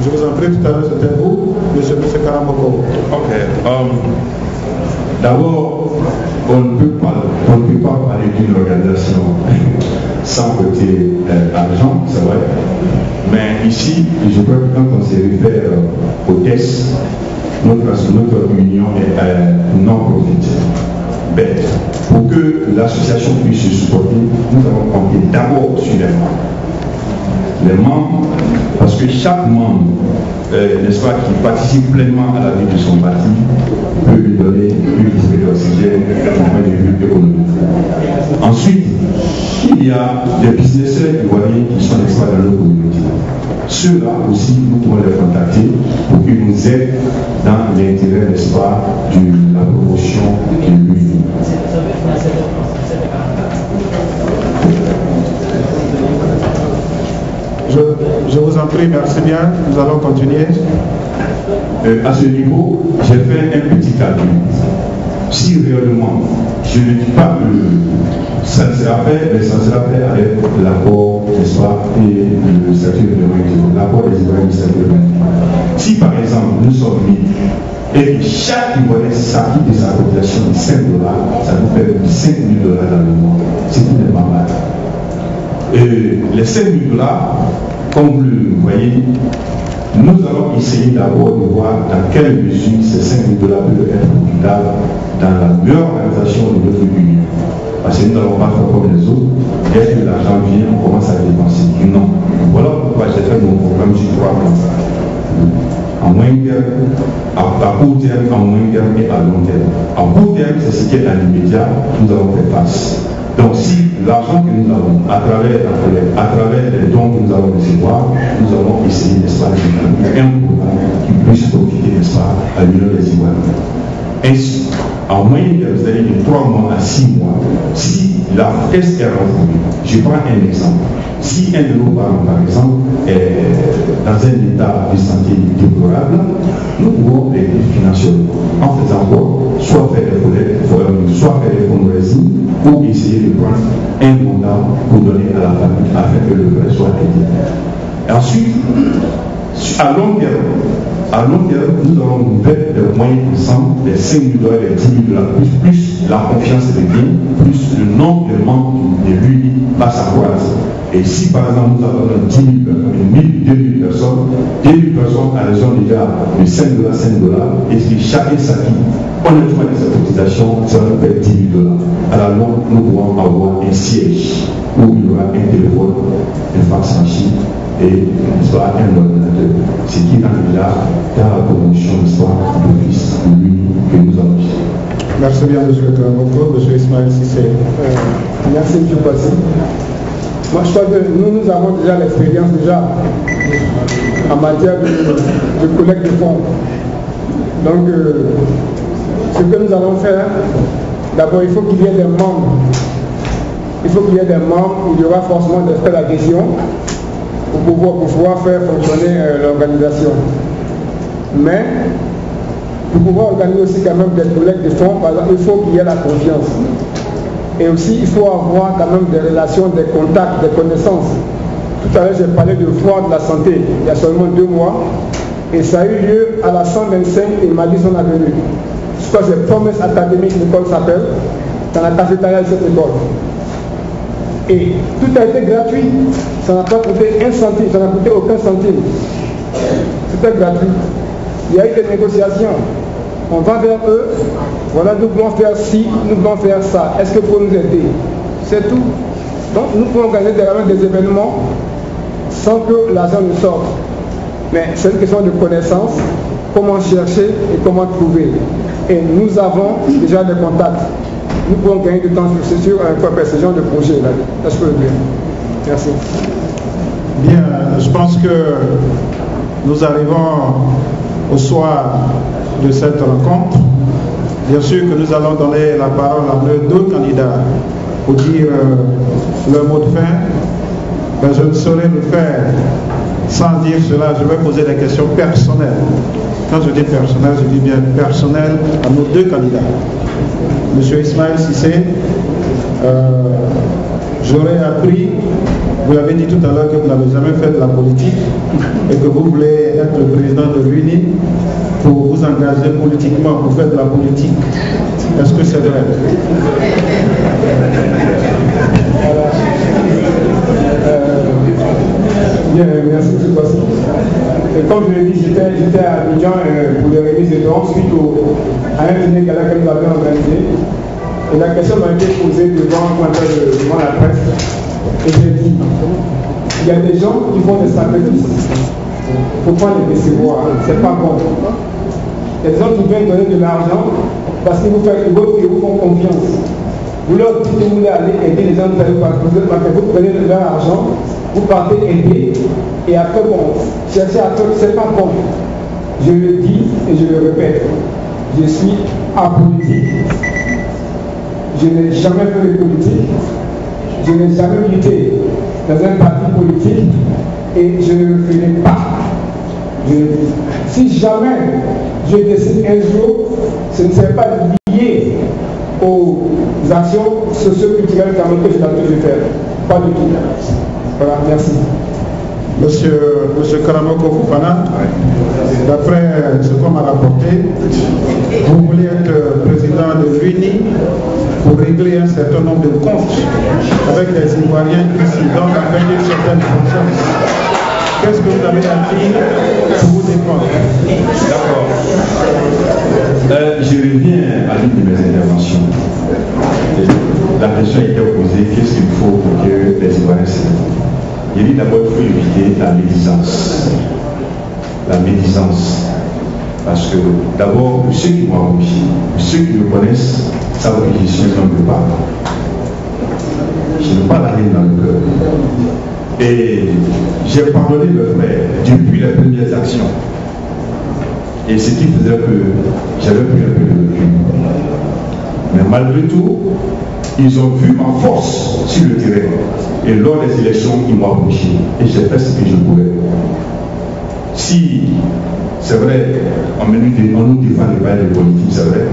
Je vous en prie, tout à l'heure c'était vous, monsieur Karamoko. Ok. D'abord, on ne peut pas parler d'une organisation sans côté argent, c'est vrai. Mais ici, je crois que quand on se réfère au TES, notre union est non-profit. Ben, pour que l'association puisse se supporter, nous avons compté d'abord sur les membres. Les membres, parce que chaque membre, n'est-ce pas, qui participe pleinement à la vie de son parti, peut lui donner une espèce d'oxygène du point de vue économique. Ensuite, il y a des businesseurs ivoiriens qui sont, n'est-ce pas, dans nos communautés. Ceux-là aussi, nous pouvons les contacter pour qu'ils nous aident dans l'intérêt, n'est-ce pas, de la promotion de l'union. Je vous en prie, merci bien. Nous allons continuer. À ce niveau, j'ai fait un petit calcul. Si réellement, je ne dis pas que ça sera fait, mais ça sera fait avec l'apport, n'est-ce pas, et le statut de l'humanité, l'apport des Ivoiriens du statut de l'humanité. Si par exemple, nous sommes mis et que chaque Ivoirien s'acquitte de sa cotisation de $5, ça nous fait $5 000 dans le mois. C'est tout n'est pas mal. Et les $5 000, comme vous le voyez, nous allons essayer d'abord de voir dans quelle mesure ces $5 000 peuvent être profitables dans la meilleure organisation de notre union. Parce que nous n'allons pas faire comme les autres. Dès que l'argent vient, on commence à dépenser. Non. Voilà pourquoi j'ai fait mon programme sur 3 mois. En moyen terme, à court terme, en moyen terme et à long terme. En court terme, c'est ce qui est dans l'immédiat, nous allons faire face. Donc si l'argent que nous avons, à travers les dons que nous allons recevoir, nous allons essayer, n'est-ce pas, de faire un programme qui puisse profiter, n'est-ce pas, à l'union des Ivoiriens. Ainsi, en moyenne, c'est-à-dire de 3 mois à 6 mois, si la caisse est renforcée, je prends un exemple. Si un de nos parents, par exemple, est dans un état de santé déplorable, nous pouvons l'aider financièrement en faisant quoi? Soit faire des collectes, soit faire des fundraising, ou essayer de prendre un mandat pour donner à la famille afin que le frère soit aidé. Ensuite, à long terme, nous allons nous mettre des moyens ensemble, les $5 000, les $10 000, plus la confiance des biens, plus le nombre de membres de l'UNI va s'accroître. Et si par exemple nous avons 10 000 personnes, 1000, 2000 personnes, 2000 personnes à raison déjà de $5, et si chacun s'acquitte honnêtement de cette cotisation, ça va nous faire $10 000. Alors nous pouvons avoir un siège où il y aura un téléphone, un fax machine et soit un ordinateur. Ce qui est déjà dans la promotion de l'office de l'UNI que nous avons. Merci bien, M. Karamoko, M. Ismaël Cissé. Merci, M. Passy. Moi, je crois que nous avons déjà l'expérience en matière de collecte de fonds. Donc, ce que nous allons faire, d'abord, il faut qu'il y ait des membres. Il y aura forcément des frais d'adhésion pour pouvoir faire fonctionner l'organisation. Mais, pour pouvoir organiser aussi quand même des collectes de fonds, par exemple, il faut qu'il y ait la confiance. Et aussi, il faut avoir quand même des relations, des contacts, des connaissances. Tout à l'heure, j'ai parlé du foire de la santé, il y a seulement 2 mois, et ça a eu lieu à la 125 et Madison Avenue. Je crois que c'est Promesse Académique, l'école s'appelle, dans la cafétéria de cette école. Et tout a été gratuit, ça n'a pas coûté 1 centime, ça n'a coûté aucun centime. C'était gratuit. Il y a eu des négociations. On va vers eux, voilà, nous pouvons faire ci, nous pouvons faire ça. Est-ce que vous pouvez nous aider? C'est tout. Donc nous pouvons organiser des événements sans que l'argent nous sorte. Mais c'est une question de connaissance, comment chercher et comment trouver. Et nous avons déjà des contacts. Nous pouvons gagner du temps sur ce genre de projet là. Est-ce que vous voulez? Merci. Bien, je pense que nous arrivons au soir de cette rencontre. Bien sûr que nous allons donner la parole à nos 2 candidats pour dire leur mot de fin, mais je ne saurais le faire sans dire cela. Je vais poser des questions personnelles. Quand je dis personnel, je dis bien personnel à nos 2 candidats. Monsieur Ismaël Cissé, j'aurais appris Vous l'avez dit tout à l'heure que vous n'avez jamais fait de la politique et que vous voulez être le président de l'UNI pour vous engager politiquement, pour faire de la politique. Est-ce que c'est vrai? Bien, merci M. Bassi. Comme je l'ai dit, j'étais à Abidjan pour les remises de dons suite à un dîner gala que nous avions organisé. Et la question m'a été posée devant la presse. Et j'ai dit, il y a des gens qui font des sacrifices. Il ne faut pas les décevoir, c'est pas bon. Il y a des gens qui viennent donner de l'argent parce qu'ils vous font confiance. Vous leur dites que vous voulez aller aider les gens, vous prenez leur argent, vous partez aider, et après, bon, cherchez à faire, c'est pas bon. Je le dis et je le répète, je suis apolitique. Je n'ai jamais fait de politique, je n'ai jamais milité dans un parti politique et je ne le ferai pas. Si jamais je décide un jour, ce ne serait pas lié aux actions socio-culturelles que j'ai l'habitude de faire. Pas du tout. Voilà, merci. Monsieur Karamoko Fofana, d'après ce qu'on m'a rapporté, vous voulez être président de l'UNI pour régler un certain nombre de comptes avec les Ivoiriens ici, donc avec une certaine confiance. Qu'est-ce que vous avez à dire pour vous défendre? D'accord. Je reviens à l'une de mes interventions. La question a été posée, qu'est-ce qu'il faut pour que les Ivoiriens s'aiment? Il dit d'abord qu'il faut éviter la médisance. La médisance. Parce que d'abord, ceux qui m'ont approché, ceux qui me connaissent, savent que je suis un homme de parole. Je n'ai pas la haine dans le cœur. Et j'ai pardonné le frère depuis les premières actions. Et ce qui faisait que j'avais pris un peu de recul. Mais malgré tout, ils ont vu ma force sur le terrain. Et lors des élections, ils m'ont approché. Et j'ai fait ce que je pouvais. Si, c'est vrai, on nous défend les bails de politique, c'est vrai.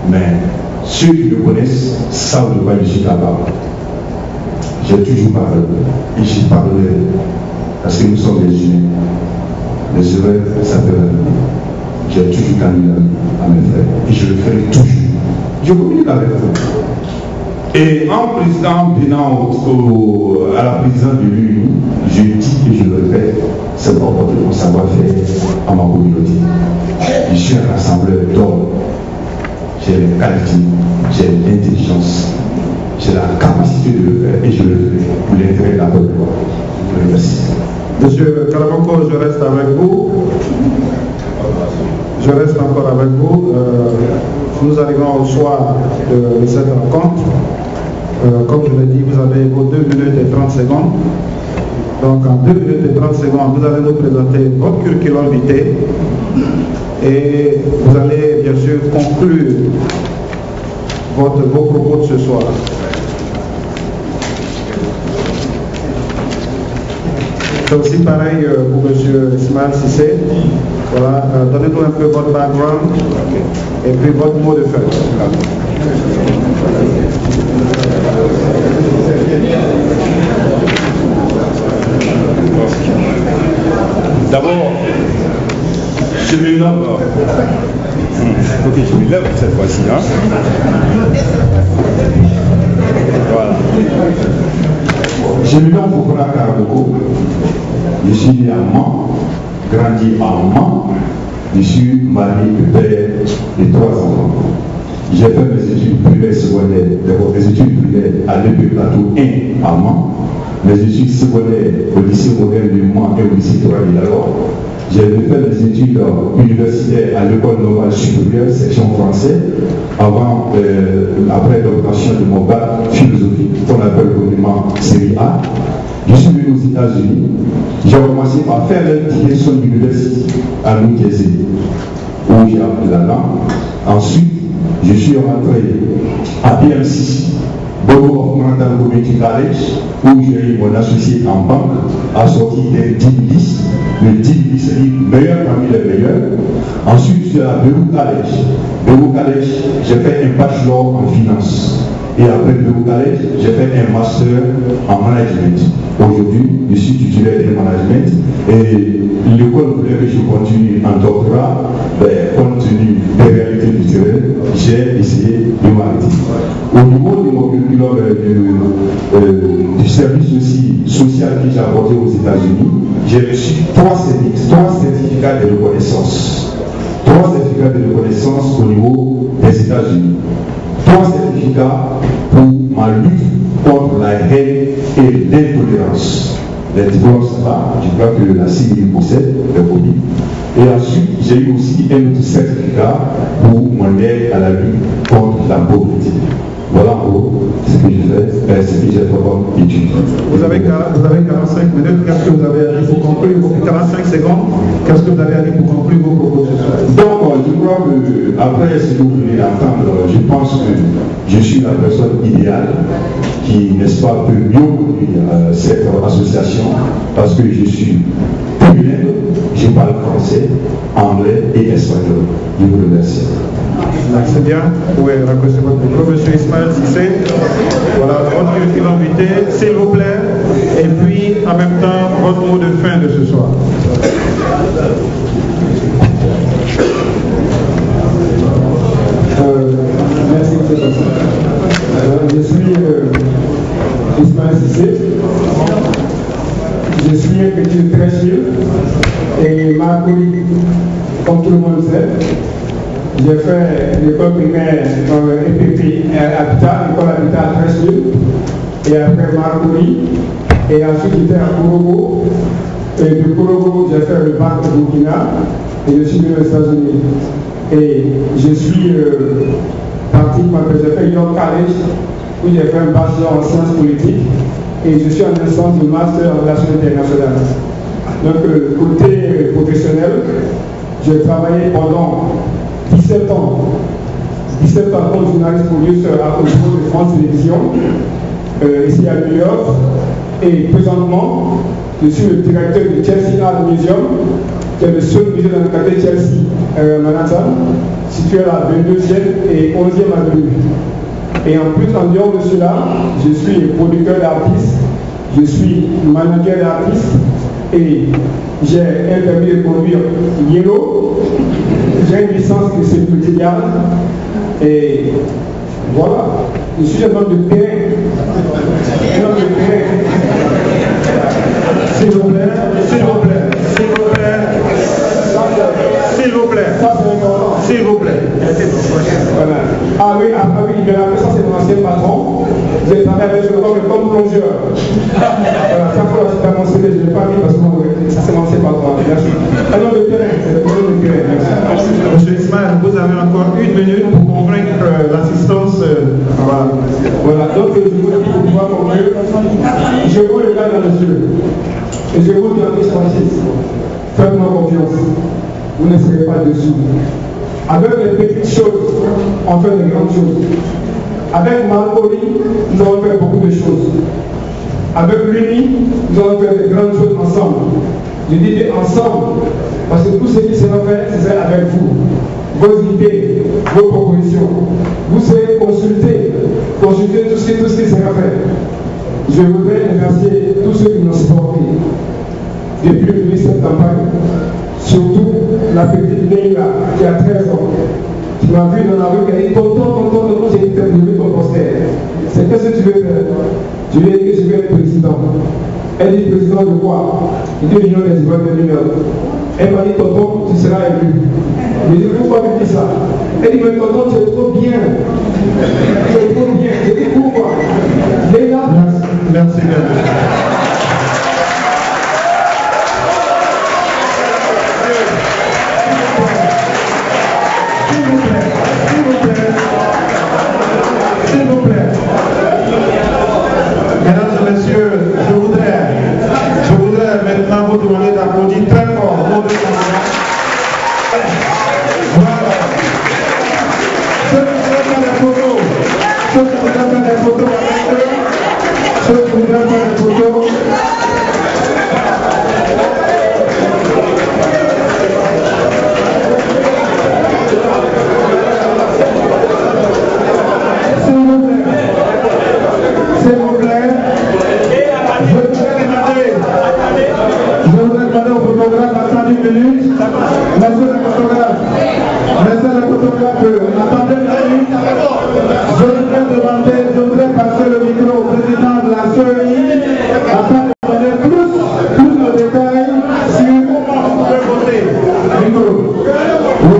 Mais ceux qui me connaissent savent de quoi je suis capable. J'ai toujours parlé. Et j'ai parlé. Parce que nous sommes des humains. Les humains, ça fait la vie. J'ai toujours gagné à mes frères. Et je le ferai toujours. Je communique avec vous. Et en venant à la présidence de l'UNI, je dis et je le répète, c'est pour apporter mon savoir-faire à ma communauté. Je suis un rassembleur d'hommes. J'ai les qualités, j'ai l'intelligence, j'ai la capacité de le faire et je le ferai pour l'intérêt de la Côte d'Ivoire. Je vous remercie. Monsieur Karamoko, je reste avec vous. Je reste encore avec vous. Nous arrivons au soir de cette rencontre. Comme je l'ai dit, vous avez vos 2 minutes et 30 secondes. Donc en 2 minutes et 30 secondes, vous allez nous présenter votre curriculum vitae et vous allez bien sûr conclure vos propos de ce soir. C'est aussi pareil pour M. Ismaël Cissé. Voilà, donnez-nous un peu votre background et puis votre mot de fin. D'abord, je me nomme. Ok, je me lève cette fois-ci. Hein? Voilà. Je me nomme Fofana Karamoko. Je suis né à Mans, grandi à Mans. Je suis marié et père de 3 enfants. J'ai fait mes études primaires secondaires, d'abord mes études primaires à l'EP Plateau 1 à Mans, mes études secondaires au lycée moderne de Mans et au lycée Torah de Lalor. J'ai fait mes études universitaires à l'école normale supérieure, section français, après l'obtention de mon bac philosophie, qu'on appelle communément série A. Je suis venu aux États-Unis. J'ai commencé par faire l'intégration de l'université à New Jersey, où j'ai appris la langue. Ensuite, je suis rentré à BMC, Bogo of Manhattan Community College, où j'ai eu mon associé en banque, assorti des 10 listes. Le 10 listes, c'est le meilleur parmi les meilleurs. Ensuite, je suis à Beirut College. Beirut College, j'ai fait un bachelor en finance. Et après le collège, j'ai fait un master en management. Aujourd'hui, je suis titulaire de management et l'école voulait que je continue en doctorat. Compte tenu des réalités du terrain, j'ai essayé de m'arrêter. Au niveau de mon curriculum du service aussi social que j'ai apporté aux États-Unis, j'ai reçu trois certificats de reconnaissance. 3 certificats de reconnaissance au niveau des États-Unis. 3 certificats pour ma lutte contre la haine et l'intolérance. Les diplômes, ça va, je crois que la CIE possède, le COBI. Et ensuite, j'ai eu aussi un autre certificat pour mon aide à la lutte contre la pauvreté. Voilà en gros ce que je fais, ce que j'ai fait comme étude. Vous avez 45 minutes, qu'est-ce que vous avez à dire pour conclure 45 secondes, qu'est-ce que vous avez à dire pour conclure vos propositions? Donc, je crois que après ce que vous venez d'entendre, je pense que je suis la personne idéale qui, n'est-ce pas, peut mieux conduire cette association parce que je suis bilingue, je parle français, anglais et espagnol. Je vous remercie. Merci bien. Vous pouvez raccrocher votre micro, monsieur Ismaël Cissé. Voilà, votre invité, s'il vous plaît. Et puis, en même temps, votre mot de fin de ce soir. Merci, monsieur le président. Je suis Ismaël Cissé. Je suis un petit très chill et ma collègue, comme tout le monde sait, j'ai fait l'école primaire EPP Habitat, l'école Habitat à Trècheville, et après Marcory, et ensuite j'étais à Korogo, et de Korogo j'ai fait le bac au Burkina, et je suis venu aux États-Unis. Et je suis parti, j'ai fait York College, où j'ai fait un bachelor en sciences politiques, et je suis en instance de master en relations internationales. Donc, côté professionnel, j'ai travaillé pendant 17 ans comme journaliste producteur au niveau de France Télévisions, ici à New York. Et présentement, je suis le directeur du Chelsea Art Museum, qui est le seul musée dans le quartier de Chelsea, Manhattan, situé à la 22e et 11e avenue. Et en plus, en dehors de cela, je suis producteur d'artistes, je suis manager d'artistes et j'ai un permis de conduire Yellow, j'ai une licence de sécurité garde et voilà, je suis un homme de terrain. Un homme de terrain. S'il vous plaît, s'il vous plaît, s'il vous plaît, s'il vous plaît, s'il vous plaît. Voilà. Ah oui, bien après ça c'est mon ancien patron. J'ai travaillé avec le comme plongeur. Voilà, ça faut la mon CV, je ne l'ai pas mis parce que ça c'est mon ancien patron. Merci. Un homme de terrain, c'est le homme de terrain. Merci. Monsieur Ismaël, vous avez encore 1 minute pour convaincre l'assistance. Voilà, donc je vous dis pour pouvoir conclure, je vous regarde dans les yeux et je vous dis en Francis, faites-moi confiance, vous ne serez pas dessus. Avec les petites choses, on fait de grandes choses. Avec Marcory, nous allons faire beaucoup de choses. Avec l'UNI, nous allons faire de grandes choses ensemble. Je dis ensemble, parce que tout ce qui sera fait, c'est avec vous. Vos idées, vos propositions. Vous serez consultés tout ce qui sera fait. Je voudrais remercier tous ceux qui m'ont supporté depuis le début de cette campagne. Surtout la petite Leila qui a 13 ans. Tu m'as vu dans la rue, elle dit tonton, j'ai dit ton poster. C'est qu'est-ce que tu veux faire? Je lui ai dit que je veux être président. Elle dit président de quoi? Il dit l'Union des Ivoiriens de l'Union. Elle m'a dit tonton, tu seras élu. Je lui ai dit pourquoi tu dis ça? Elle dit mais tonton, tu es trop bien. Tu es trop bien. Je dis pourquoi? Leila. Merci bien. S'il vous plaît. Mesdames et messieurs, je voudrais maintenant vous demander d'applaudir très fort nos deux candidats. Voilà. Ceux qui voudraient faire des photos avec eux, ceux qui voudraient faire des photos Monsieur le photographe, attendez une minute. Je voudrais passer le micro au président de la CEI afin de donner plus de détails sur comment vous pouvez voter. Micro. Oui.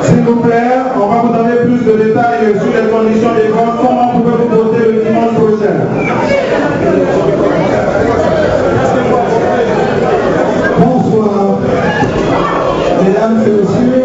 S'il vous plaît, on va vous donner plus de détails sur les conditions des votes. Comment pouvez-vous voter le dimanche prochain? Bonsoir, mesdames et messieurs.